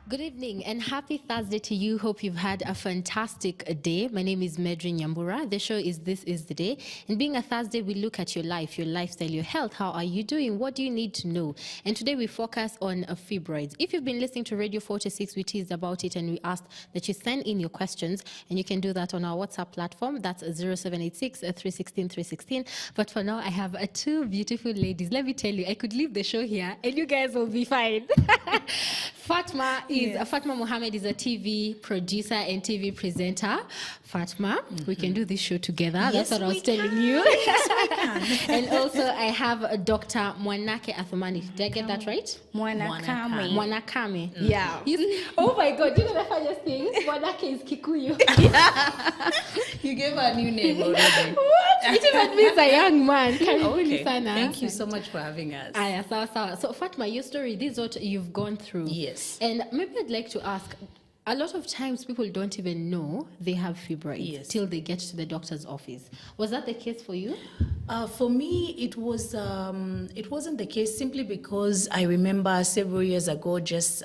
Good evening and happy Thursday to you. Hope you've had a fantastic day. My name is Medrin Nyambura. The show is This Is the Day. And being a Thursday, we look at your life, your lifestyle, your health. How are you doing? What do you need to know? And today we focus on fibroids. If you've been listening to Radio 46, we teased about it and we asked that you send in your questions. And you can do that on our WhatsApp platform. That's 0786 316 316. But for now, I have two beautiful ladies. Let me tell you, I could leave the show here and you guys will be fine. Fatma Mohammed is a TV producer and TV presenter. Fatma, we can do this show together. Yes, that's what I was telling you. Yes, we can. And also I have Dr. Mwanake Athumani. Did I get that right? Mwanakame. Mwanakame. Yeah. Oh my God, you know the funniest thing? Mwanake is Kikuyu. You gave her a new name already. What? It even means a young man. Okay. Thank you so much for having us. So Fatma, your story, this is what you've gone through. Yes. And maybe I'd like to ask, a lot of times people don't even know they have fibroids till they get to the doctor's office. Was that the case for you? For me, it wasn't the case simply because I remember several years ago just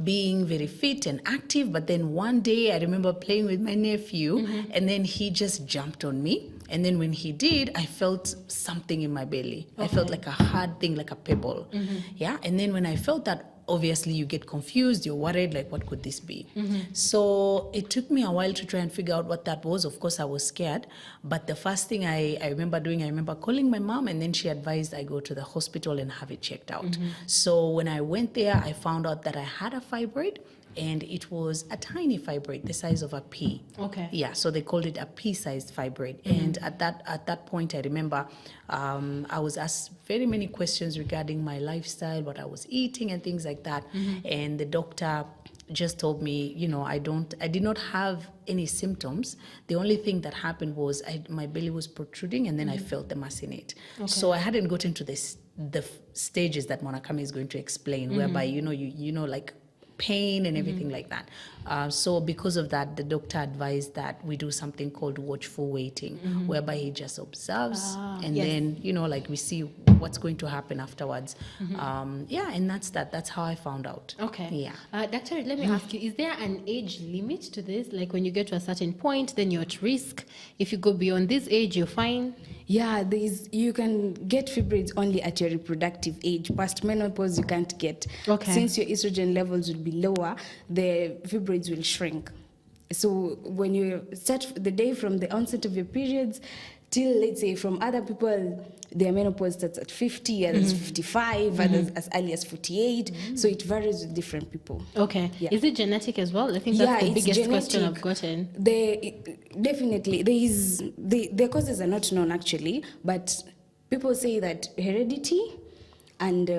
being very fit and active. But then one day I remember playing with my nephew and then he just jumped on me. And then when he did, I felt something in my belly. Okay. I felt like a hard thing, like a pebble. Yeah. And then when I felt that, obviously you get confused, you're worried, like what could this be? So it took me a while to try and figure out what that was. Of course, I was scared. But the first thing I remember calling my mom, and then she advised I go to the hospital and have it checked out. So when I went there, I found out that I had a fibroid. And it was a tiny fibroid, the size of a pea. Okay. Yeah, so they called it a pea-sized fibroid. And at that point, I remember I was asked very many questions regarding my lifestyle, what I was eating, and things like that. And the doctor just told me, I did not have any symptoms. The only thing that happened was my belly was protruding, and then I felt the mass in it. Okay. So I hadn't gotten to the stages that Monakami is going to explain, whereby like pain and everything like that. So because of that, the doctor advised that we do something called watchful waiting, whereby he just observes and then, we see what's going to happen afterwards. And that's that. That's how I found out. Okay. Yeah. Doctor, let me ask you, is there an age limit to this? Like when you get to a certain point, then you're at risk. If you go beyond this age, you're fine? Yeah, you can get fibroids only at your reproductive age. Past menopause, you can't get. Okay. Since your estrogen levels will be lower, the fibroids will shrink. So when you start the day from the onset of your periods till, let's say, from other people, their menopause starts at 50, others 55, others as early as 48. So it varies with different people. Okay. Yeah. Is it genetic as well? I think that's the biggest question I've gotten. Definitely. The causes are not known actually, but people say that heredity and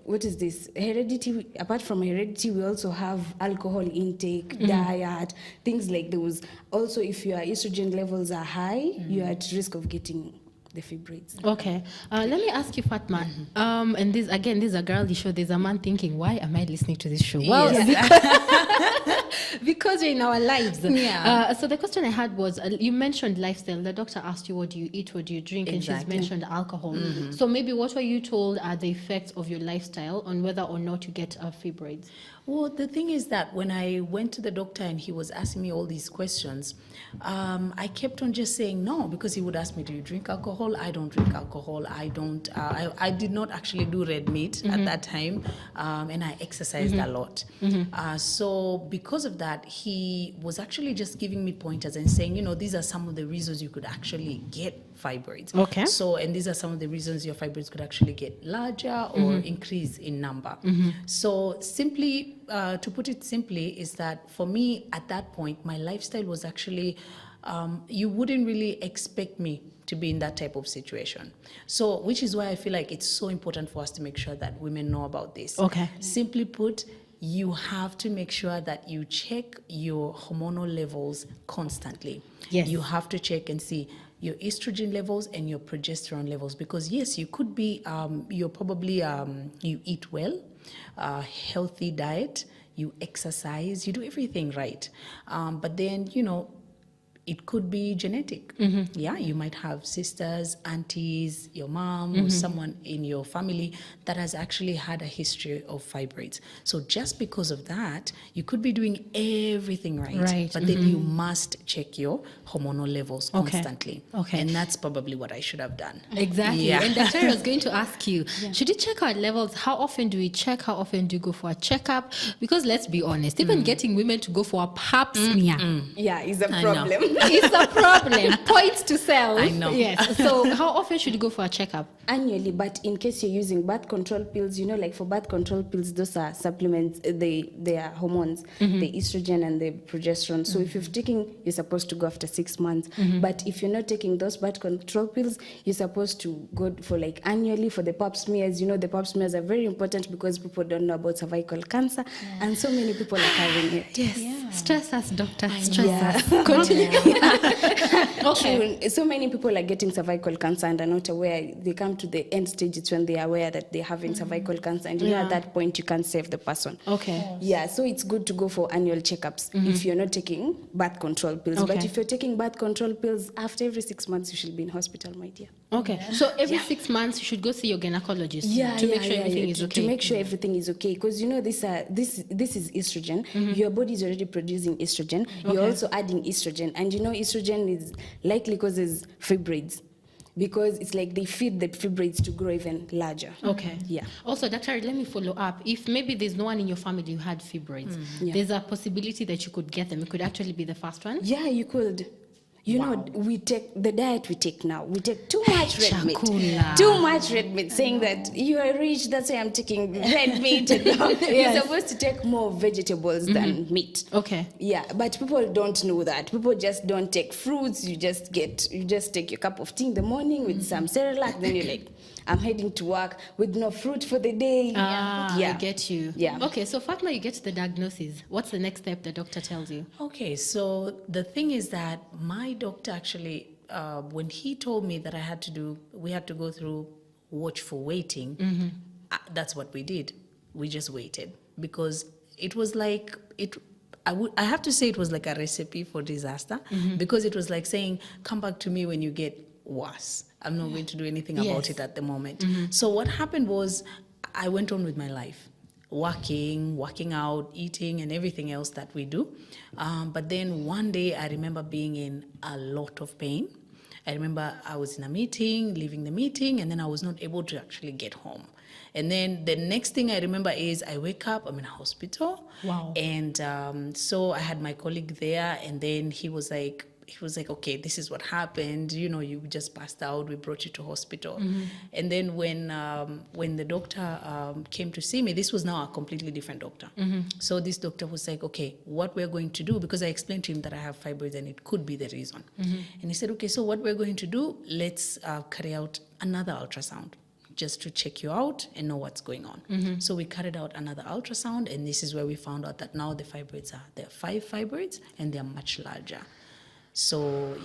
what is this? Heredity, apart from heredity, we also have alcohol intake, diet, things like those. Also, if your estrogen levels are high, you're at risk of getting the fibroids. Okay. Let me ask you, Fatma. And this is a girly show. There's a man thinking, why am I listening to this show? Well, because you're in our lives. Yeah. So the question I had was, you mentioned lifestyle. The doctor asked you, what do you eat, what do you drink? Exactly. And she's mentioned alcohol. So maybe what were you told are the effects of your lifestyle on whether or not you get fibroids? Well, the thing is that when I went to the doctor and he was asking me all these questions, I kept on just saying no, because he would ask me, do you drink alcohol? I don't drink alcohol. I don't. I did not actually do red meat at that time, and I exercised a lot. So because of that, he was actually just giving me pointers and saying, these are some of the reasons you could actually get fibroids. Okay. So, and these are some of the reasons your fibroids could actually get larger or increase in number. So simply, to put it simply, is that for me at that point, my lifestyle was actually, you wouldn't really expect me to be in that type of situation. So, which is why I feel like it's so important for us to make sure that women know about this. Okay. Simply put, you have to make sure that you check your hormonal levels constantly. Yes. You have to check and see your estrogen levels and your progesterone levels, because yes, you could be, you're probably, you eat well, healthy diet, you exercise, you do everything right. But then, it could be genetic. Yeah, you might have sisters, aunties, your mom, or someone in your family that has actually had a history of fibroids. So just because of that, you could be doing everything right. But then you must check your hormonal levels constantly. Okay. And that's probably what I should have done. Exactly. Yeah. And Dr. I was going to ask you, should you check our levels? How often do we check? How often do you go for a checkup? Because let's be honest, even getting women to go for a pap smear Yeah, is a I know. problem. is a problem. Points to cells. I know. Yes. So how often should you go for a checkup? Annually, but in case you're using birth control pills, like for birth control pills, those are supplements, they are hormones, the estrogen and the progesterone. So if you're taking, you're supposed to go after 6 months. But if you're not taking those birth control pills, you're supposed to go for like annually for the pap smears. The pap smears are very important because people don't know about cervical cancer, and so many people are carrying it. Yes. Yeah. Stress us, doctor. Stress Yeah. us. Continue. Okay. True. So many people are getting cervical cancer and are not aware. They come to the end stage, it's when they are aware that they're having cervical cancer, and at that point you can't save the person. Okay. Yeah, so it's good to go for annual checkups if you're not taking birth control pills. Okay. But if you're taking birth control pills, after every 6 months you should be in hospital, my dear. Okay. So every 6 months you should go see your gynecologist to make sure everything is okay. To make sure everything is okay, because this is estrogen. Your body is already producing estrogen. You're also adding estrogen, and estrogen is likely causes fibroids, because it's like they feed the fibroids to grow even larger. Okay. Yeah. Also, Doctor, let me follow up. If maybe there's no one in your family who had fibroids, Yeah. there's a possibility that you could get them. It could actually be the first one. Yeah, you could. We take the diet we take now. We take too much red meat. Chakula. Too much red meat, saying that you are rich, that's why I'm taking red meat. You're supposed to take more vegetables than meat. Okay. Yeah, but people don't know that. People just don't take fruits. You just take your cup of tea in the morning with some Cerelac, then you're like, I'm heading to work with no fruit for the day. I get you. Yeah. Okay, so Fatma, you get the diagnosis. What's the next step the doctor tells you? Okay, so the thing is that my doctor actually, when he told me that we had to go through watchful waiting, that's what we did. We just waited, because it was like, I have to say it was like a recipe for disaster, because it was like saying, come back to me when you get worse. I'm not going to do anything about it at the moment. So what happened was, I went on with my life, working out, eating, and everything else that we do. But then one day I remember being in a lot of pain. I remember I was in a meeting, leaving the meeting, and then I was not able to actually get home. And then the next thing I remember is I wake up, I'm in a hospital. Wow. And so I had my colleague there, and then he was like, okay, this is what happened. You just passed out. We brought you to hospital. And then when the doctor came to see me, this was now a completely different doctor. So this doctor was like, okay, what we're going to do, because I explained to him that I have fibroids and it could be the reason. And he said, okay, so what we're going to do, let's carry out another ultrasound just to check you out and know what's going on. So we carried out another ultrasound, and this is where we found out that now there are 5 fibroids, and they're much larger. So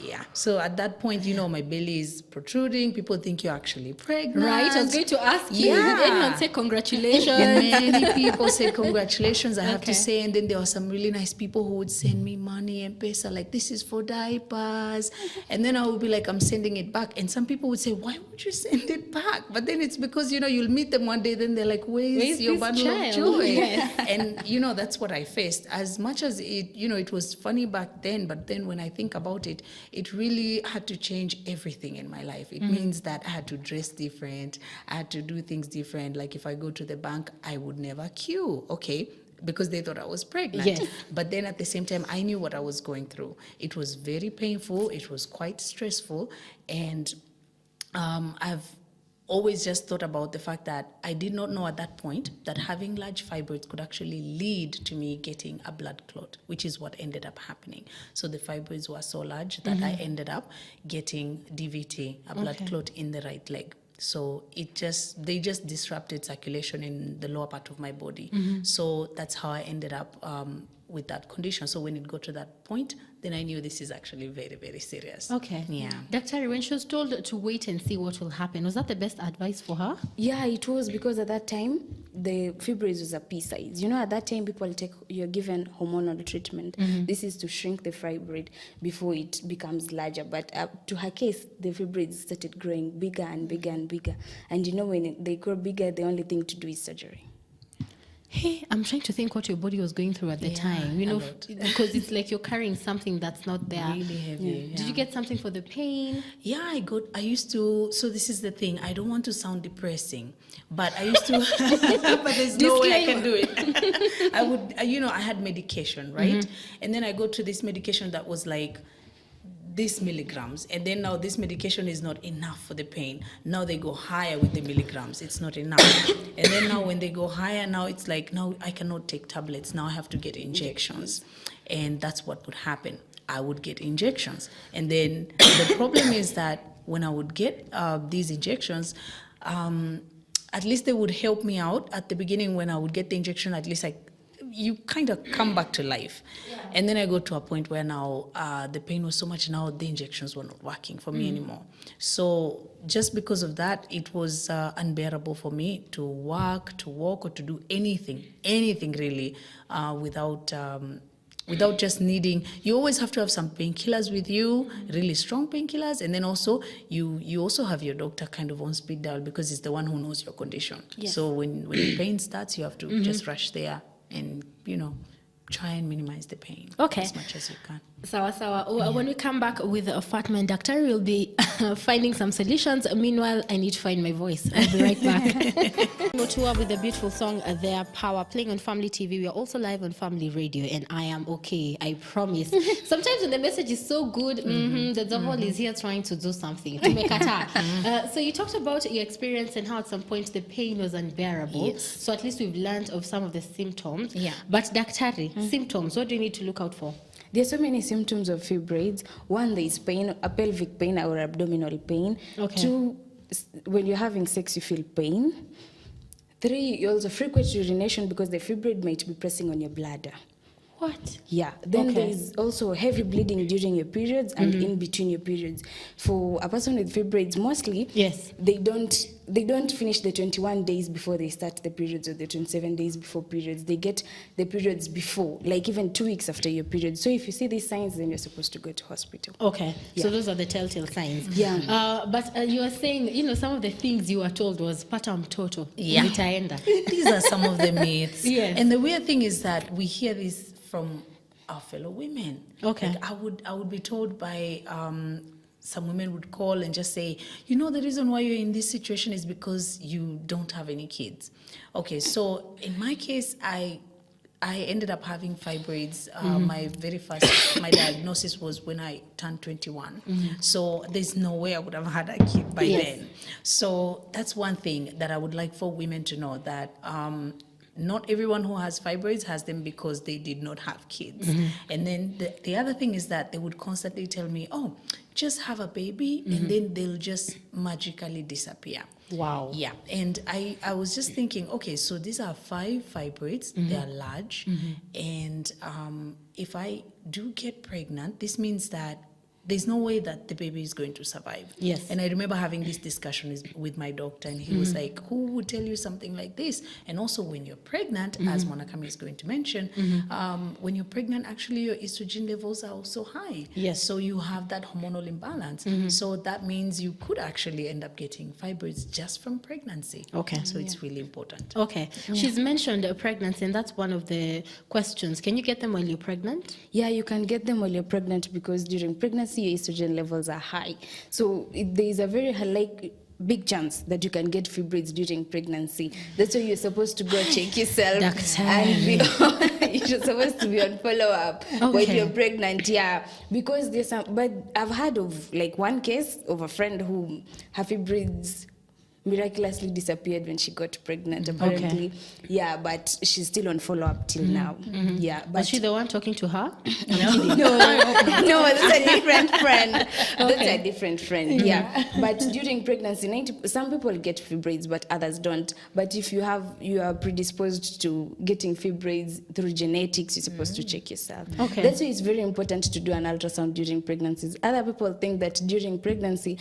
at that point, my belly is protruding. People think you're actually pregnant. Right, I was going to ask you. Yeah. Did anyone say congratulations? Many people say congratulations, I have to say. And then there were some really nice people who would send me money and pesa, like, this is for diapers. And then I would be like, I'm sending it back. And some people would say, why would you send it back? But then it's because, you'll meet them one day, then they're like, where's your this bundle of child? joy? Yes. And, that's what I faced. As much as it was funny back then, but then when I think about it, it really had to change everything in my life. It means that I had to dress different. I had to do things different. Like if I go to the bank, I would never queue. Okay, because they thought I was pregnant. Yes. But then at the same time, I knew what I was going through. It was very painful. It was quite stressful. And I've always just thought about the fact that I did not know at that point that having large fibroids could actually lead to me getting a blood clot, which is what ended up happening. So the fibroids were so large that I ended up getting DVT, a blood clot in the right leg. So they just disrupted circulation in the lower part of my body. So that's how I ended up with that condition. So when it got to that point, then I knew this is actually very, very serious. Okay. Yeah. Dr. When she was told to wait and see what will happen, was that the best advice for her? Yeah, it was, because at that time the fibroids was a pea size. You know, at that time, you're given hormonal treatment. This is to shrink the fibroid before it becomes larger. But to her case, the fibroids started growing bigger and bigger and bigger. And you know, when they grow bigger, the only thing to do is surgery. Hey, I'm trying to think what your body was going through at the time, you know, because it's like you're carrying something that's not there. Really heavy. Did you get something for the pain? Yeah, I used to, so this is the thing, I don't want to sound depressing, but I used to, but there's no way I can do it. I would, I had medication, right? And then I go to this medication that was like this milligrams, and then now this medication is not enough for the pain. Now they go higher with the milligrams, it's not enough. And then now when they go higher, now it's like, now I cannot take tablets, now I have to get injections. And that's what would happen. I would get injections. And then the problem is that when I would get these injections, at least they would help me out. At the beginning when I would get the injection, at least you kind of come back to life. And then I go to a point where now the pain was so much, now the injections were not working for me anymore. So just because of that, it was unbearable for me to work, to walk, or to do anything really without just needing, you always have to have some painkillers with you, really strong painkillers, and then also you also have your doctor kind of on speed dial, because it's the one who knows your condition. Yes. So when the pain starts, you have to just rush there and try and minimize the pain as much as you can. Sawa. When we come back with a Fatma and Dr. we'll be finding some solutions. Meanwhile, I need to find my voice. I'll be right back. Motua with a beautiful song, Their Power, playing on Family TV. We are also live on Family Radio, and I am okay, I promise. Sometimes when the message is so good, the devil is here trying to do something. So you talked about your experience and how at some point the pain was unbearable. Yes. So at least we've learned of some of the symptoms. Yeah. But Daktari, symptoms, what do you need to look out for? There are so many symptoms of fibroids. One, there is pain, a pelvic pain or abdominal pain. Okay. Two, when you're having sex, you feel pain. Three, you also frequent urination because the fibroid might be pressing on your bladder. What? Yeah. Then there is also heavy bleeding during your periods and in between your periods. For a person with fibroids, mostly, Yes. they don't finish the 21 days before they start the periods, or the 27 days before periods. They get the periods before, like even 2 weeks after your period. So if you see these signs, then you're supposed to go to hospital. Okay, so Yeah. those are the telltale signs. Yeah. But you were saying, some of the things you were told was pata mtoto. Yeah. Nitaenda. These are some of the myths. Yes. And the weird thing is that we hear this from our fellow women. Okay. Like I would be told by some women would call and just say, the reason why you're in this situation is because you don't have any kids. Okay, so in my case, I ended up having fibroids. My diagnosis was when I turned 21. So there's no way I would have had a kid by then. So that's one thing that I would like for women to know, that not everyone who has fibroids has them because they did not have kids. And then the other thing is that they would constantly tell me, just have a baby and then they'll just magically disappear. Wow. Yeah. And I was just thinking, okay, so these are 5 fibroids. They are large. And if I do get pregnant, this means that there's no way that the baby is going to survive. Yes. And I remember having this discussion with my doctor, and he was like, who would tell you something like this? And also when you're pregnant, as Monakami is going to mention, when you're pregnant, actually your estrogen levels are also high. Yes. So you have that hormonal imbalance. So that means you could actually end up getting fibroids just from pregnancy. Okay. So it's really important. Okay. She's mentioned pregnancy, and that's one of the questions. Can you get them while you're pregnant? Yeah, you can get them while you're pregnant, because during pregnancy, your estrogen levels are high. So there is a very big chance that you can get fibroids during pregnancy. That's why you're supposed to go check yourself. And you're supposed to be on follow-up when you're pregnant. Yeah, because there's but I've heard of one case of a friend who her fibroids miraculously disappeared when she got pregnant, apparently. Yeah, but she's still on follow-up till now. Yeah, but Was she the one talking to her? no, that's a different friend. That's a different friend. Yeah, but during pregnancy, some people get fibroids, but others don't. But if you are predisposed to getting fibroids through genetics, you're supposed to check yourself. Okay. That's why it's very important to do an ultrasound during pregnancies. Other people think that during pregnancy,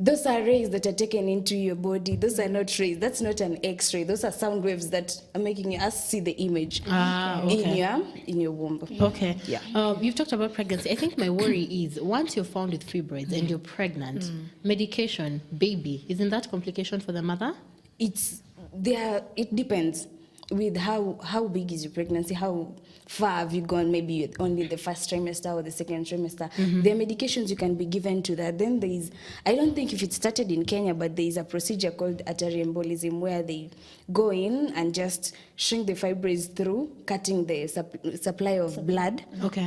those are rays that are taken into your body. Those are not rays. That's not an X-ray. Those are sound waves that are making us see the image in your womb. Okay. Yeah. You've talked about pregnancy. I think my worry is once you're found with fibroids and you're pregnant, medication, baby, isn't that complication for the mother? It depends with how big is your pregnancy, how far have you gone, maybe you're only the first trimester or the second trimester. There are medications you can be given to that. Then I don't think if it started in Kenya, but there is a procedure called artery embolism where they go in and just shrink the fibroids through cutting the supply of blood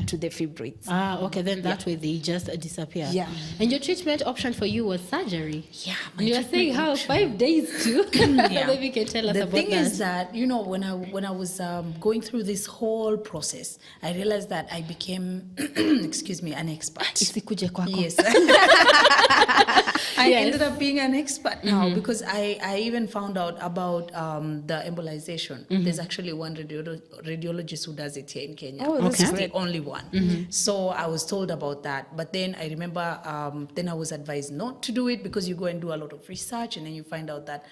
to the fibroids. Okay, then that way they just disappear. Yeah. And your treatment option for you was surgery. Yeah, you were saying how 5 days too. Maybe you can tell us the about thing that. is that, when I was going through this whole process, I realized that I became, excuse me, an expert. Isikuje kwako. Yes. I ended up being an expert now because I even found out about the embolization. There's actually one radiologist who does it here in Kenya. Oh, that's She's great. the only one. So I was told about that. But then I remember, then I was advised not to do it because you go and do a lot of research and then you find out that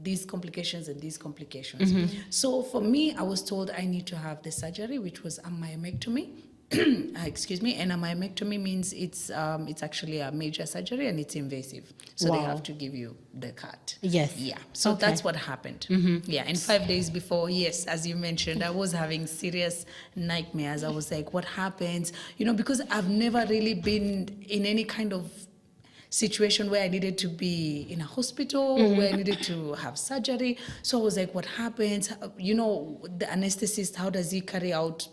these complications and these complications. So for me, I was told I need to have the surgery, which was a myomectomy. Excuse me, and a myomectomy means it's actually a major surgery and it's invasive. So they have to give you the cut. Yes. Yeah. So that's what happened. Yeah. And 5 days before, yes, as you mentioned, I was having serious nightmares. I was like, what happens? Because I've never really been in any kind of situation where I needed to be in a hospital, where I needed to have surgery. So I was like, what happens? The anesthetist, how does he carry out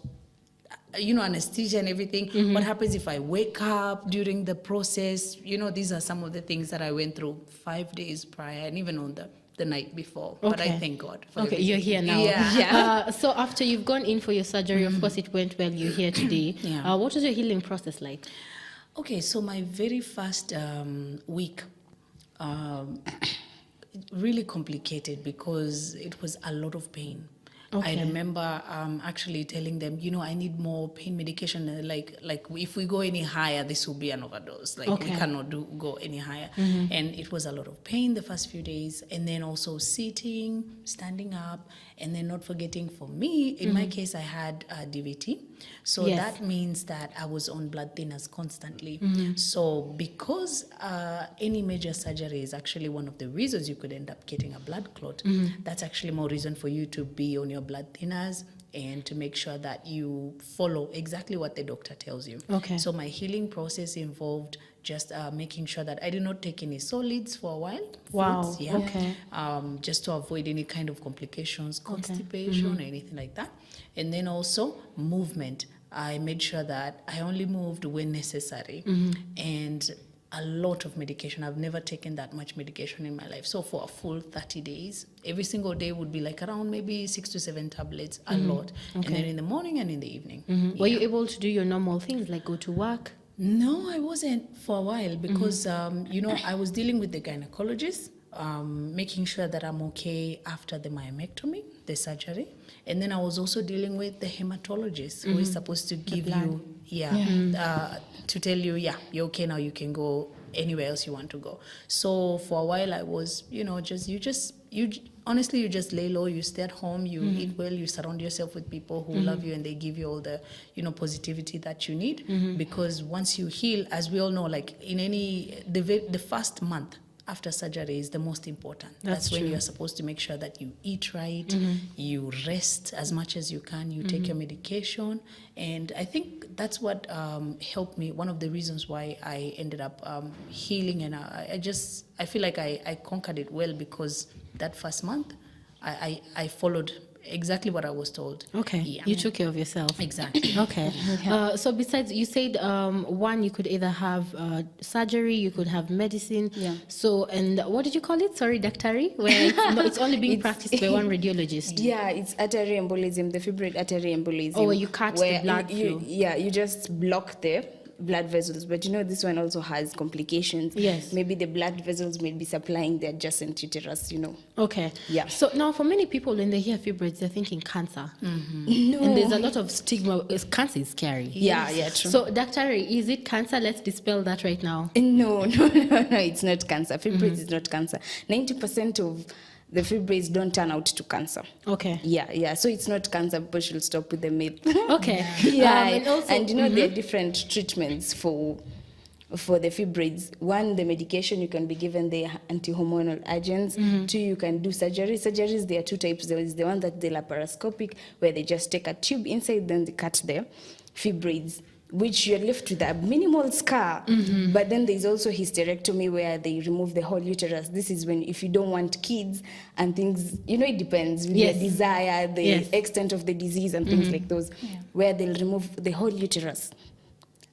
anesthesia and everything? What happens if I wake up during the process? These are some of the things that I went through 5 days prior and even on the night before. But I thank God for everything. You're here now. Yeah. So after you've gone in for your surgery, of course it went well, you're here today. Yeah. What was your healing process like? Okay, so my very first week, really complicated because it was a lot of pain. I remember actually telling them, I need more pain medication. Like if we go any higher, this will be an overdose. We cannot go any higher. And it was a lot of pain the first few days. And then also sitting, standing up, and then not forgetting for me, in my case, I had DVT. So that means that I was on blood thinners constantly. So because any major surgery is actually one of the reasons you could end up getting a blood clot, that's actually more reason for you to be on your blood thinners and to make sure that you follow exactly what the doctor tells you. So my healing process involved just making sure that I did not take any solids for a while. Wow. Foods, just to avoid any kind of complications, constipation, or anything like that. And then also movement. I made sure that I only moved when necessary. And a lot of medication. I've never taken that much medication in my life. So for a full 30 days, every single day would be like around maybe 6 to 7 tablets, a lot. And then in the morning and in the evening. Were you able to do your normal things like go to work? No, I wasn't for a while because, I was dealing with the gynecologist, making sure that I'm okay after the myomectomy, the surgery. And then I was also dealing with the hematologist who is supposed to give you, to tell you, you're okay now, you can go anywhere else you want to go. So for a while I was, honestly, you just lay low, you stay at home, you eat well, you surround yourself with people who love you and they give you all the, positivity that you need. Because once you heal, as we all know, like in the first month after surgery is the most important. That's when you're supposed to make sure that you eat right, you rest as much as you can, you take your medication. And I think that's what helped me. One of the reasons why I ended up healing, and I feel like I conquered it well because that first month I followed exactly what I was told. You took care of yourself. Exactly. So besides, you said one, you could either have surgery, you could have medicine. So, and what did you call it? Sorry, daktari, where it's only being practiced by one radiologist. It's artery embolism, the fibroid artery embolism. Where you cut the blood flow. You just block the blood vessels, but this one also has complications. Yes. Maybe the blood vessels may be supplying the adjacent uterus. Okay. Yeah. So now, for many people, when they hear fibroids, they're thinking cancer. No. And there's a lot of stigma. Cancer is scary. Yeah, true. So, Dr. Ray, is it cancer? Let's dispel that right now. No, it's not cancer. Fibroids is not cancer. 90% of the fibroids don't turn out to cancer. Okay. Yeah. So it's not cancer. People should stop with the myth. Okay. Yeah. And also, there are different treatments for the fibroids. One, the medication, you can be given the anti-hormonal agents. Two, you can do surgery. Surgeries, there are two types. There is the one that's the laparoscopic, where they just take a tube inside, then they cut the fibroids, which you're left with a minimal scar. But then there's also hysterectomy, where they remove the whole uterus. This is when, if you don't want kids and things, it depends with your desire, the extent of the disease and things like those, where they'll remove the whole uterus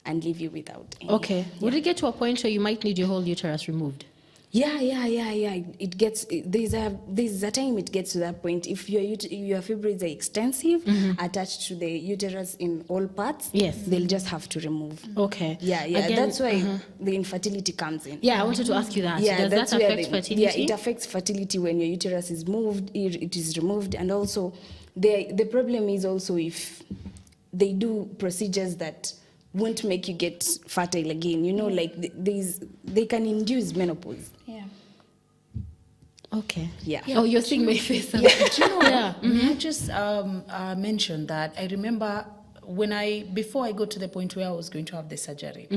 and leave you without any. Okay. Would it get to a point where you might need your whole uterus removed? Yeah. It gets, there's a time it gets to that point. If your fibroids are extensive, attached to the uterus in all parts, they'll just have to remove. Okay. Yeah. Again, that's why the infertility comes in. Yeah, I wanted to ask you that. Yeah, Does that affect fertility? Yeah, it affects fertility when your uterus is moved, it is removed. And also, the problem is also if they do procedures that won't make you get fertile again. Like they can induce menopause. Yeah. Okay. Yeah. Oh, you're seeing my face. Yeah. Do you know, may I just mention that I remember before I got to the point where I was going to have the surgery,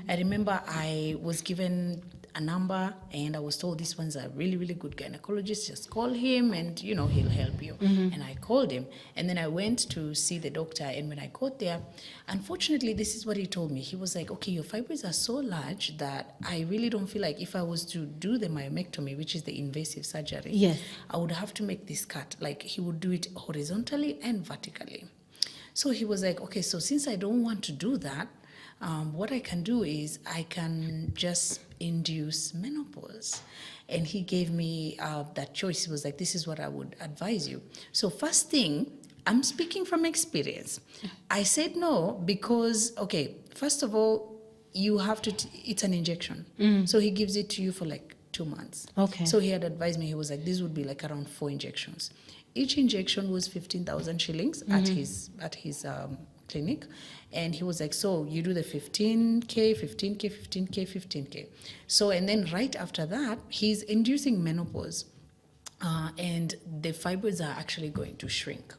I remember I was given a number and I was told this one's a really, really good gynecologist. Just call him and, he'll help you. And I called him and then I went to see the doctor. And when I got there, unfortunately, this is what he told me. He was like, okay, your fibroids are so large that I really don't feel like if I was to do the myomectomy, which is the invasive surgery, I would have to make this cut. Like he would do it horizontally and vertically. So he was like, okay, so since I don't want to do that, what I can do is I can just induce menopause. And he gave me that choice. He was like, this is what I would advise you. So first thing, I'm speaking from experience. I said no because, okay, first of all, you have to, it's an injection. So he gives it to you for like 2 months. Okay. So he had advised me, he was like, this would be like around 4 injections. Each injection was 15,000 shillings at his clinic. And he was like, so you do the 15K, 15K, 15K, 15K. So, and then right after that, he's inducing menopause. And the fibroids are actually going to shrink.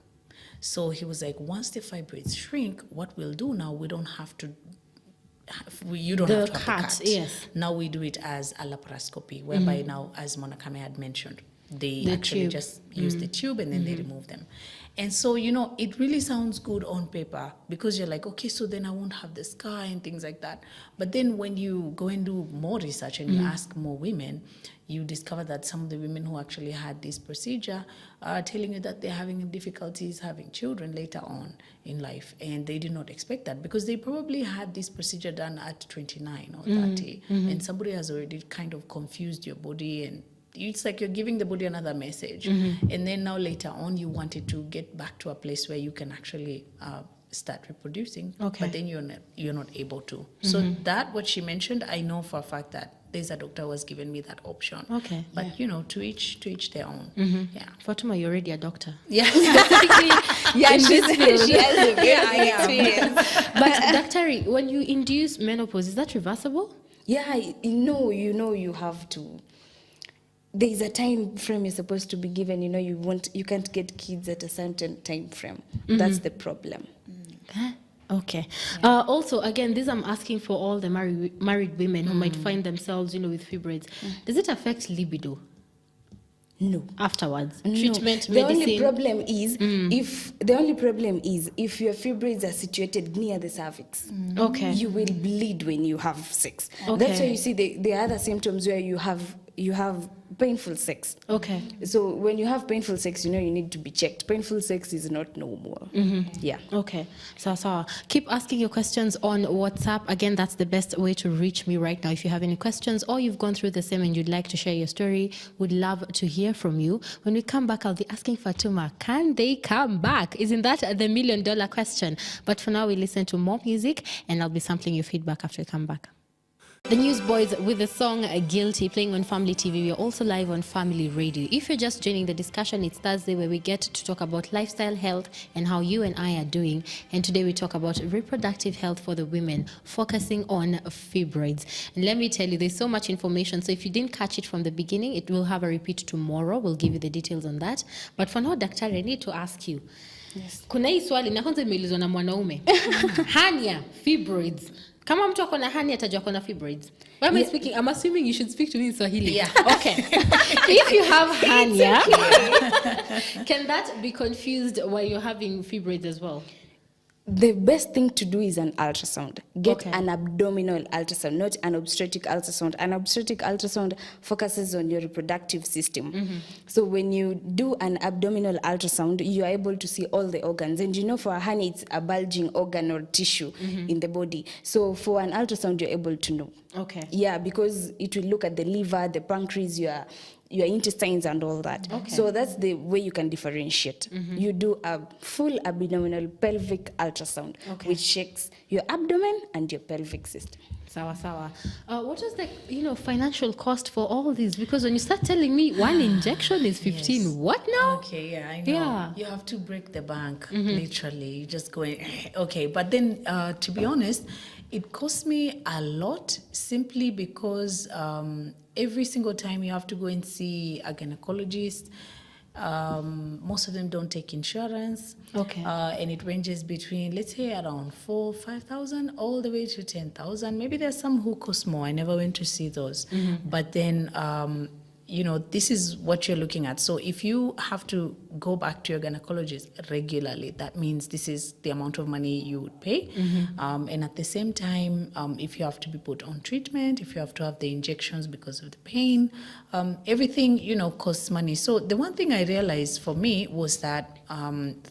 So he was like, once the fibroids shrink, what we'll do now, we don't have to, you don't have to have the cut. Yes. Now we do it as a laparoscopy, whereby now, as Monakame had mentioned, they actually tube. just use the tube and then they remove them. And so, it really sounds good on paper because you're like, okay, so then I won't have the scar and things like that. But then when you go and do more research and you ask more women, you discover that some of the women who actually had this procedure are telling you that they're having difficulties having children later on in life. And they did not expect that because they probably had this procedure done at 29 or 30. And somebody has already kind of confused your body and it's like you're giving the body another message. And then now later on, you wanted to get back to a place where you can actually start reproducing. Okay. But then you're not able to. So that, what she mentioned, I know for a fact that there's a doctor who has given me that option. Okay. But, to each their own. Yeah. Fatima, you're already a doctor. Yeah. Specifically in this field. She has a very experience. But Dr. when you induce menopause, is that reversible? Yeah, you have to. There is a time frame you're supposed to be given. You can't get kids at a certain time frame. That's the problem. Okay. Yeah. Also, again, this I'm asking for all the married women who might find themselves, with fibroids. Does it affect libido? No. Afterwards, no. Treatment, the medicine. only problem is if your fibroids are situated near the cervix. Okay. You will bleed when you have sex. Okay. That's why you see the other symptoms where you have you have painful sex. Okay. So when you have painful sex, you need to be checked. Painful sex is not normal. Yeah. Okay. So keep asking your questions on WhatsApp. Again, that's the best way to reach me right now. If you have any questions or you've gone through the same and you'd like to share your story, would love to hear from you. When we come back, I'll be asking Fatuma, can they come back? Isn't that the $1 million question? But for now, we listen to more music and I'll be sampling your feedback after we come back. The Newsboys with the song Guilty, playing on Family TV. We are also live on Family Radio. If you're just joining the discussion, it's Thursday where we get to talk about lifestyle health and how you and I are doing. And today we talk about reproductive health for the women, focusing on fibroids. And let me tell you, there's so much information. So if you didn't catch it from the beginning, it will have a repeat tomorrow. We'll give you the details on that. But for now, Daktari, I need to ask you. Yes. Kuna hii swali na kwanza imeulizwa na mwanaume. Hernia, fibroids. Kama mtu akona hernia atajua akona fibroids. Why am I speaking? I'm assuming you should speak to me in Swahili. Yeah. Okay. If you have hernia, can that be confused while you're having fibroids as well? The best thing to do is an ultrasound. Get Okay. an abdominal ultrasound, not an obstetric ultrasound. An obstetric ultrasound focuses on your reproductive system. So when you do an abdominal ultrasound, you are able to see all the organs. And for a hernia, it's a bulging organ or tissue in the body. So for an ultrasound, you're able to know. Okay. Yeah, because it will look at the liver, the pancreas, your intestines and all that. Okay. So that's the way you can differentiate. You do a full abdominal pelvic ultrasound, Okay. which checks your abdomen and your pelvic system. Sawa. What is the financial cost for all these? Because when you start telling me one injection is 15, Yes. what now? Okay, yeah, I know. Yeah. You have to break the bank, literally. You just go in, okay. But then, to be honest, it cost me a lot simply because every single time you have to go and see a gynecologist. Most of them don't take insurance. Okay. And it ranges between, let's say, around 4,000-5,000 all the way to 10,000. Maybe there's some who cost more. I never went to see those. But then, this is what you're looking at. So if you have to go back to your gynecologist regularly, that means this is the amount of money you would pay. And at the same time, if you have to be put on treatment, if you have to have the injections because of the pain, everything, costs money. So the one thing I realized for me was that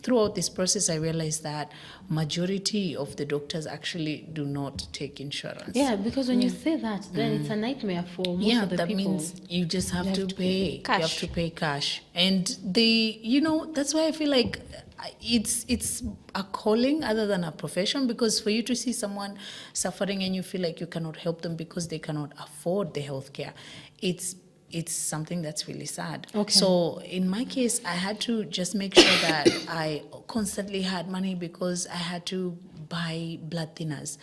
throughout this process, I realized that majority of the doctors actually do not take insurance. Yeah, because when you say that, then it's a nightmare for most of the that people. means you just have to pay. cash. You have to pay cash. And that's why I feel like it's a calling other than a profession, because for you to see someone suffering and you feel like you cannot help them because they cannot afford the healthcare, it's something that's really sad. Okay. So in my case, I had to just make sure that I constantly had money because I had to buy blood thinners.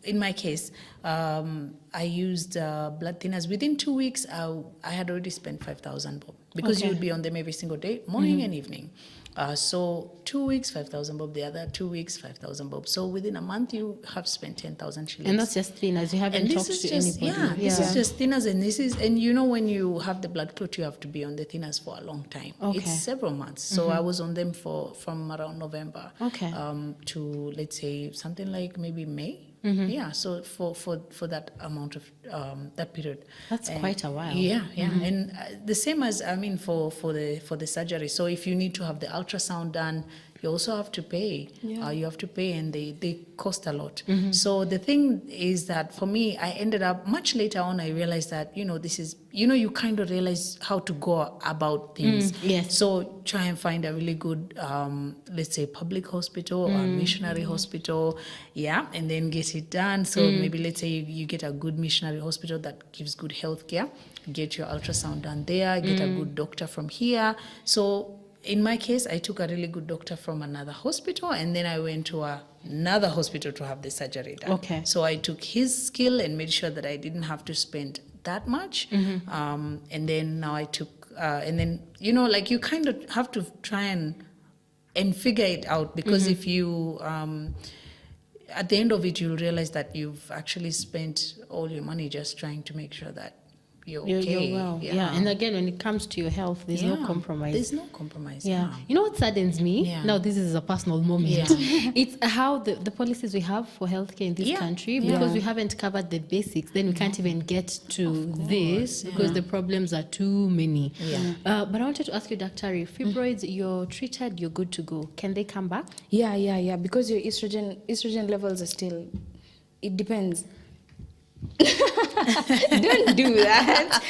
In my case, I used blood thinners. Within 2 weeks, I had already spent 5,000 bob, because you would be on them every single day, morning and evening. So 2 weeks, 5,000 bob. The other 2 weeks, 5,000 bob. So within a month, you have spent 10,000 shillings. And that's just thinners. You haven't And talked this is to just, anybody. this is just thinners, and when you have the blood clot, you have to be on the thinners for a long time. Okay. It's several months. So I was on them from around November Okay. to, let's say, something like maybe May. Yeah, so for that amount of that period. That's quite a while. Yeah, and the same as for the surgery. So if you need to have the ultrasound done, you also have to pay. Yeah. You have to pay, and they cost a lot. So the thing is that for me, I ended up much later on. I realized that this is you kind of realize how to go about things. Yes. So try and find a really good, let's say, public hospital or a missionary hospital, and then get it done. So maybe let's say you get a good missionary hospital that gives good health care, get your ultrasound done there, get a good doctor from here. So in my case, I took a really good doctor from another hospital, and then I went to another hospital to have the surgery done. Okay. So I took his skill and made sure that I didn't have to spend that much. And then now I took, and then, like you kind of have to try and figure it out, because if you, at the end of it, you'll realize that you've actually spent all your money just trying to make sure that you're You're okay. well. Yeah. And again, when it comes to your health, there's no compromise. There's no compromise. Yeah. You know what saddens me? Yeah. Now, this is a personal moment. Yeah. It's how the policies we have for healthcare in this country, because we haven't covered the basics, then we can't even get to this because the problems are too many. Yeah. But I wanted to ask you, Dr. Fibroids, you're treated, you're good to go. Can they come back? Yeah, because your estrogen levels are still, it depends. Don't do that.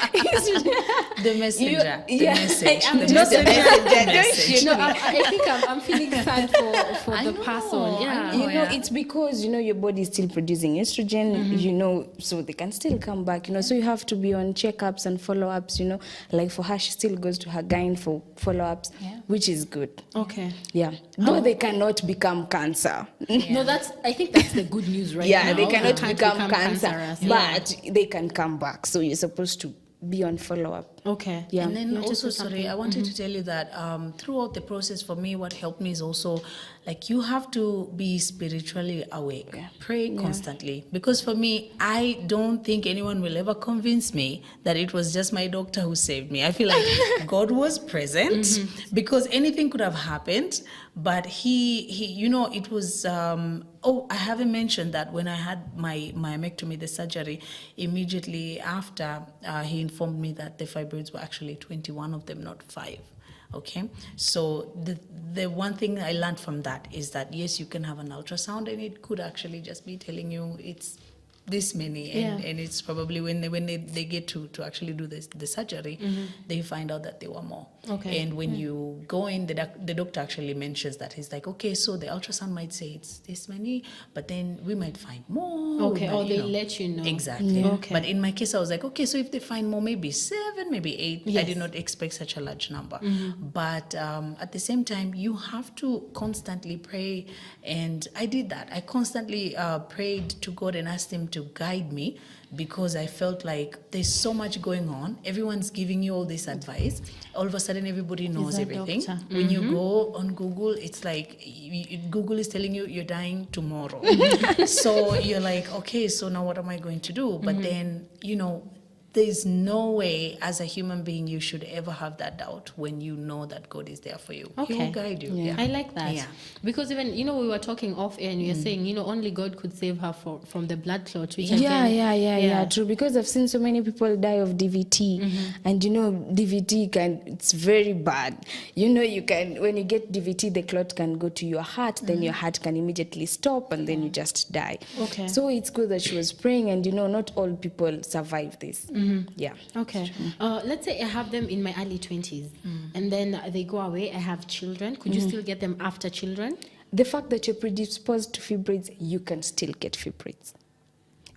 The messenger. The message. I'm The just messenger. No, I think I'm feeling sad for the person. Yeah. It's because, your body is still producing estrogen, so they can still come back, so you have to be on checkups and follow-ups, like for her, she still goes to her gyne for follow-ups, which is good. Okay. Yeah. Though they cannot become cancer. No, I think that's the good news right now. Yeah, they cannot can't become cancer, cancerous. but they can come back. So you're supposed to be on follow-up. Okay. Yeah. And then You want to also, say sorry, something? I wanted to tell you that throughout the process, for me, what helped me is also, like, you have to be spiritually awake. Pray constantly. Because for me, I don't think anyone will ever convince me that it was just my doctor who saved me. I feel like God was present because anything could have happened, but he it was, I haven't mentioned that when I had my myomectomy, the surgery, immediately after, he informed me that the fibroids were actually 21 of them, not 5. Okay, so the one thing I learned from that is that yes, you can have an ultrasound and it could actually just be telling you it's this many, and it's probably when they get to actually do the surgery, they find out that there were more. Okay. And when you go in, the doctor actually mentions that. He's like, okay, so the ultrasound might say it's this many, but then we might find more. Okay, or they let you know. Exactly. Okay. But in my case, I was like, okay, so if they find more, maybe 7, maybe 8. I Yes. did not expect such a large number. But at the same time, you have to constantly pray. And I did that. I constantly prayed to God and asked him to guide me, because I felt like there's so much going on. Everyone's giving you all this advice. All of a sudden, everybody knows a everything. doctor. When you go on Google, it's like Google is telling you you're dying tomorrow. So you're like, okay, so now what am I going to do? But then, there's no way as a human being you should ever have that doubt when you know that God is there for you. He Okay. will guide you. Yeah. I like that. Yeah. Because even, we were talking off air and you were saying, only God could save her from the blood clot. Which Yeah, true. Because I've seen so many people die of DVT, and DVT it's very bad. You can, when you get DVT, the clot can go to your heart, then your heart can immediately stop, and then you just die. Okay. So it's good that she was praying, and not all people survive this. Yeah. Okay. Let's say I have them in my early 20s and then they go away. I have children. Could you still get them after children? The fact that you're predisposed to fibroids, you can still get fibroids.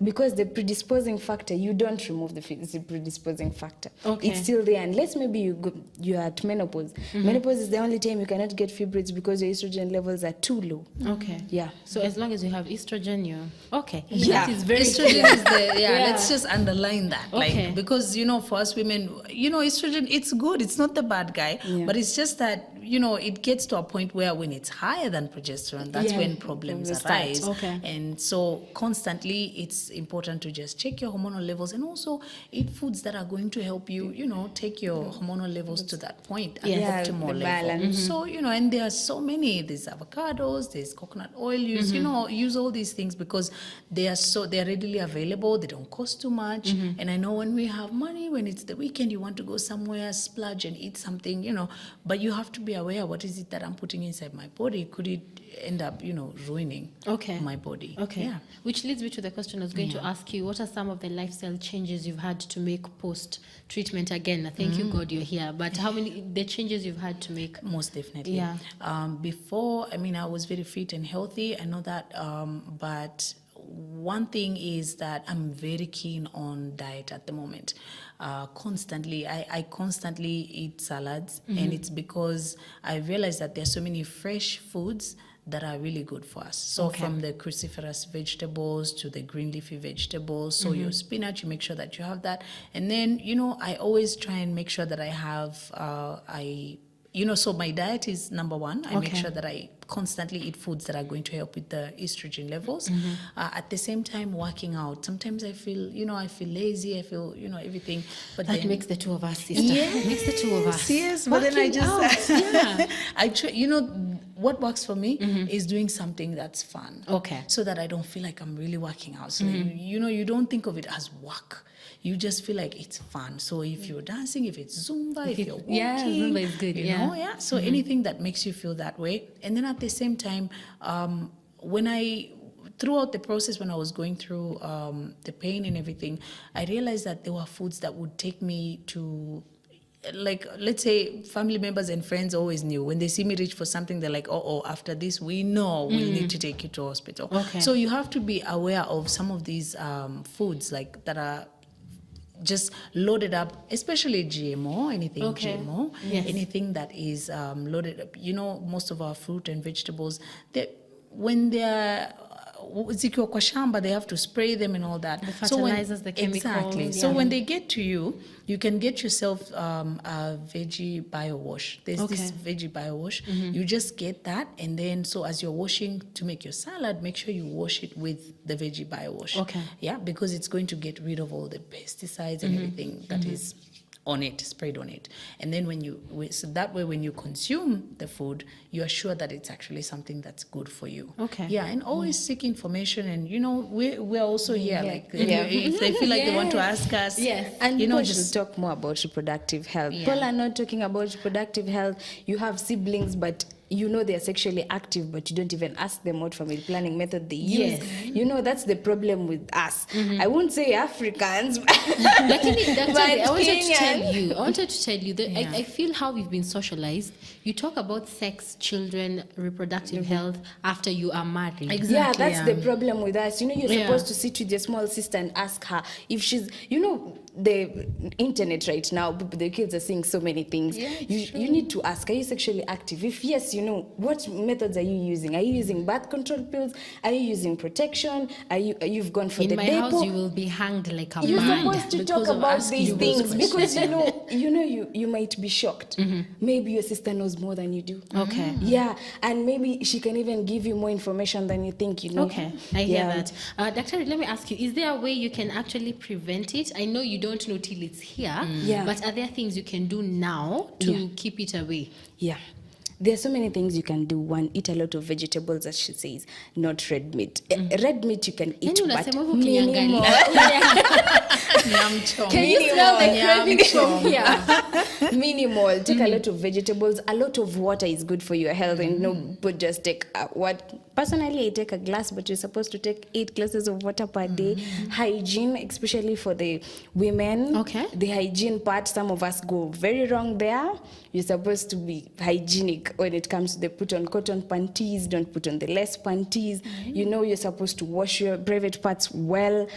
Because the predisposing factor, you don't remove the predisposing factor. Okay. It's still there, unless maybe you're at menopause. Menopause is the only time you cannot get fibroids because your estrogen levels are too low. Okay. Yeah. So as long as you have estrogen, you're okay. Yeah. That is very Estrogen is let's just underline that. Okay. Like, because, for us women, estrogen, it's good. It's not the bad guy. Yeah. But it's just that, it gets to a point where when it's higher than progesterone, that's Yeah. when problems Problems start. arise. Okay. And so constantly it's important to just check your hormonal levels and also eat foods that are going to help you, take your hormonal levels to that point, an Yeah, optimal the level. balance. So, and there are so many, there's avocados, there's coconut oil, use all these things because they're readily available, they don't cost too much. And I know when we have money, when it's the weekend, you want to go somewhere, splurge and eat something, but you have to be aware, what is it that I'm putting inside my body? Could it end up, ruining my body? Okay. Yeah. Which leads me to the question I was going to ask you. What are some of the lifestyle changes you've had to make post-treatment? Again, thank you, God, you're here. But how many the changes you've had to make? Most definitely. Yeah. Before, I was very fit and healthy. I know that. But one thing is that I'm very keen on diet at the moment. Constantly, I constantly eat salads, and it's because I realize that there's so many fresh foods that are really good for us. So from the cruciferous vegetables to the green leafy vegetables, so your spinach, you make sure that you have that. And then, I always try and make sure that I have, I so my diet is number one. I make Okay. sure that I constantly eat foods that are going to help with the estrogen levels. At the same time, working out. Sometimes I feel lazy. I feel, everything. But That then, makes the two of us, sister. Yes, Makes the two of us. yes. But then I Working just, out, yeah. I try, what works for me is doing something that's fun. Okay. So that I don't feel like I'm really working out. So, you don't think of it as work. You just feel like it's fun. So if you're dancing, if it's Zumba, if you're walking. Yeah, Zumba is good, yeah. So anything that makes you feel that way. And then at the same time, throughout the process when I was going through the pain and everything, I realized that there were foods that would take me to, like, let's say family members and friends always knew when they see me reach for something, they're like, oh, after this we know we need to take you to hospital. Okay. So you have to be aware of some of these foods like that are just loaded up, especially GMO, anything GMO, Yes. anything that is loaded up. Most of our fruit and vegetables, when they're zikiwa kwa shamba, they have to spray them and all that. The fertilizers, the chemicals. Exactly. So when they get to you, you can get yourself a veggie bio wash. There's this veggie bio wash. You just get that, and then so as you're washing to make your salad, make sure you wash it with the veggie bio wash. Okay. Yeah, because it's going to get rid of all the pesticides and everything that is on it, sprayed on it. And then so that way when you consume the food, you are sure that it's actually something that's good for you. Okay. Yeah, and always seek information. And, we're also here. Yeah. Like, Yeah. if they feel like they want to ask us, Yes. And people should just talk more about reproductive health. Yeah. People are not talking about reproductive health. You have siblings, but they're sexually active, but you don't even ask them what family planning method they use. Yes. That's the problem with us. I won't say Africans, Lakini, but daktari, I Kenyan. wanted to tell you that Yeah. I feel how we've been socialized. You talk about sex, children, reproductive health after you are married. Exactly. Yeah, that's yeah. the problem with us. You're Yeah. supposed to sit with your small sister and ask her if she's, the internet right now, the kids are seeing so many things. Yeah, You need to ask, are you sexually active? If yes, what methods are you using? Are you using birth control pills? Are you using protection? You've gone for In the my depot? house, you will be hanged like a You're man. supposed to talk because of about asking these those things because questions. you might be shocked. Maybe your sister knows more than you do. Okay. Yeah, and maybe she can even give you more information than you think you know. Okay, I hear that. Doctor, let me ask you, is there a way you can actually prevent it? I know you don't know till it's here, Yeah. but are there things you can do now to keep it away? Yeah. There are so many things you can do. One, eat a lot of vegetables, as she says, not red meat. Red meat you can eat, Yaani but unasema hivyo minimal. ukiniangalia. Nyam chom. Can you smell the craving from here? Minimal. Take a lot of vegetables. A lot of water is good for your health. And but just take what. Personally, I take a glass, but you're supposed to take 8 glasses of water per day. Hygiene, especially for the women. Okay. The hygiene part, some of us go very wrong there. You're supposed to be hygienic when it comes to the put on cotton panties, don't put on the less panties. You're supposed to wash your private parts well.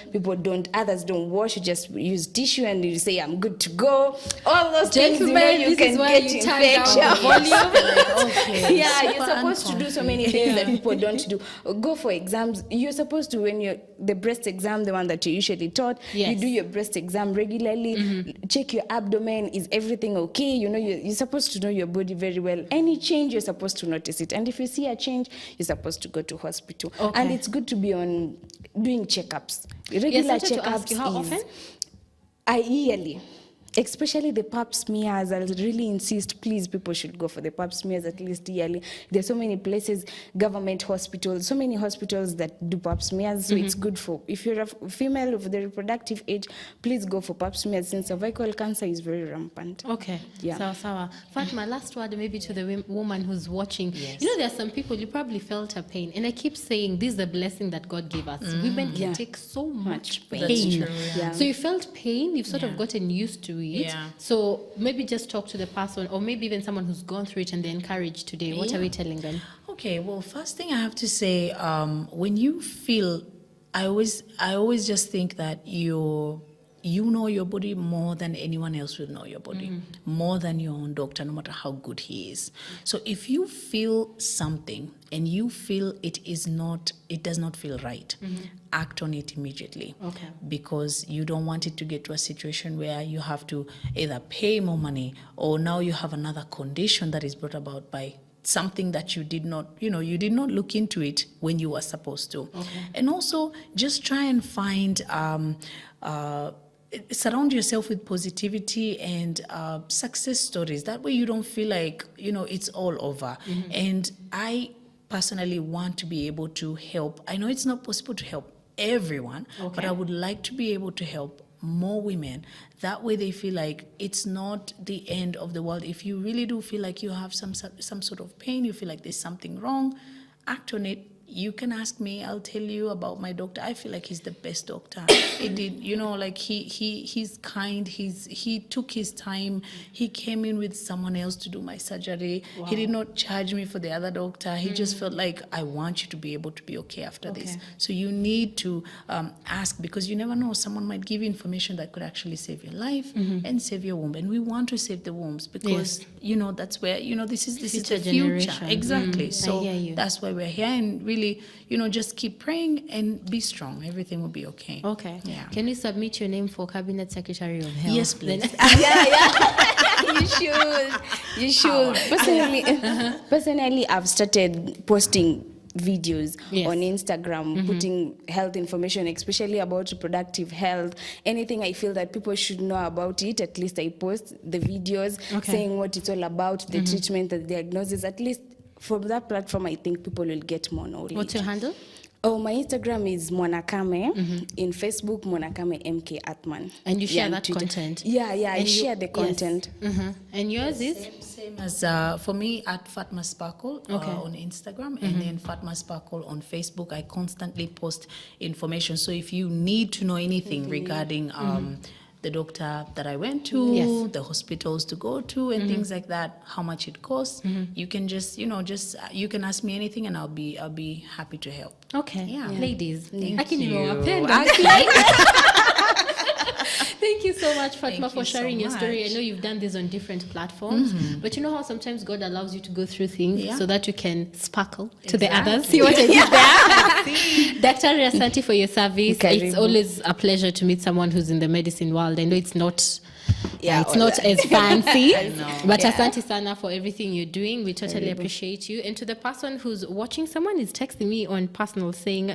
Others don't wash, you just use tissue and you say, I'm good to go. All those things, Gentlemen, you this can is where get you turn down the infection. volume. Okay. Yeah, you're Super supposed to do so many things that people don't do. Go for exams. You're supposed to, when the breast exam, the one that you usually taught, Yes. you do your breast exam regularly. Check your abdomen. Is everything okay? You're supposed to know your body very well. Any change, you're supposed to notice it. And if you see a change, you're supposed to go to hospital. Okay. And it's good to be on doing checkups. Yes, Regular I wanted to checkups. ask you, how often? Yearly. Especially the pap smears, I'll really insist, please, people should go for the pap smears at least yearly. There's so many places, government hospitals, so many hospitals that do pap smears, so it's good for, if you're a female of the reproductive age, please go for pap smears since cervical cancer is very rampant. Okay. Yeah. Sawa. Fatma, last word maybe to the woman who's watching. Yes. There are some people, you probably felt a pain. And I keep saying this is a blessing that God gave us. Women can Yeah. take so much pain. That's true, yeah. So you felt pain, you've sort of Yeah. gotten used to it. Yeah. So maybe just talk to the person, or maybe even someone who's gone through it and they're encouraged today. What are we telling them? Okay, well, first thing I have to say, when you feel, I always just think that you know your body more than anyone else will know your body, more than your own doctor, no matter how good he is. So if you feel something and you feel it does not feel right, act on it immediately. Okay. Because you don't want it to get to a situation where you have to either pay more money, or now you have another condition that is brought about by something that you did not look into it when you were supposed to. Okay. And also just try and find surround yourself with positivity and success stories. That way you don't feel like it's all over. And I personally want to be able to help. I know it's not possible to help everyone, but I would like to be able to help more women. That way they feel like it's not the end of the world. If you really do feel like you have some sort of pain, you feel like there's something wrong, act on it. You can ask me, I'll tell you about my doctor. I feel like he's the best doctor. He's kind, he took his time. He came in with someone else to do my surgery. Wow. He did not charge me for the other doctor. He just felt like, I want you to be able to be okay after this. So you need to ask, because you never know, someone might give you information that could actually save your life and save your womb. And we want to save the wombs because, that's where, this is the future. Generation. Exactly. I So hear you. that's why we're here, and really, just keep praying and be strong. Everything will be okay. Okay. Yeah. Can you submit your name for Cabinet Secretary of Health? Yes, please. You should. Personally, I've started posting videos on Instagram, putting health information, especially about reproductive health. Anything I feel that people should know about it, at least I post the videos saying what it's all about, the treatment, the diagnosis. At least from that platform, I think people will get more knowledge. What's your handle? Oh, my Instagram is Mwanakame. In Facebook, Mwanakame MK Atman. And you share and that Twitter. content? I share the content. And yours is? Same as for me at Fatma Sparkle on Instagram, and then Fatma Sparkle on Facebook. I constantly post information. So if you need to know anything regarding the doctor that I went to, the hospitals to go to, and things like that, how much it costs, you can just you can ask me anything, and I'll be happy to help. Okay. Yeah. Ladies, Thank you. Thank you so much, Fatma, Thank for you so sharing your story. I much. know you've done this on different platforms, but you know how sometimes God allows you to go through things so that you can sparkle to the others. See what I did there? Dr. Asante, for your service. Karibu. It's always a pleasure to meet someone who's in the medicine world. I know it's not it's not as fancy, but asante sana for everything you're doing. We totally appreciate you. And to the person who's watching, someone is texting me on personal saying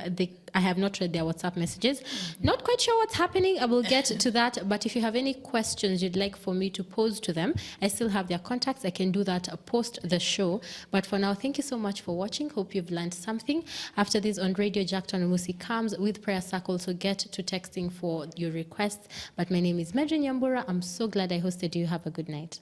I have not read their WhatsApp messages. Not quite sure what's happening. I will get to that. But if you have any questions you'd like for me to pose to them, I still have their contacts. I can do that post the show. But for now, thank you so much for watching. Hope you've learned something. After this on Radio Jackton Musi comes with Prayer Circle, so get to texting for your requests. But my name is Medrin Yambura. I'm so glad I hosted you. Have a good night.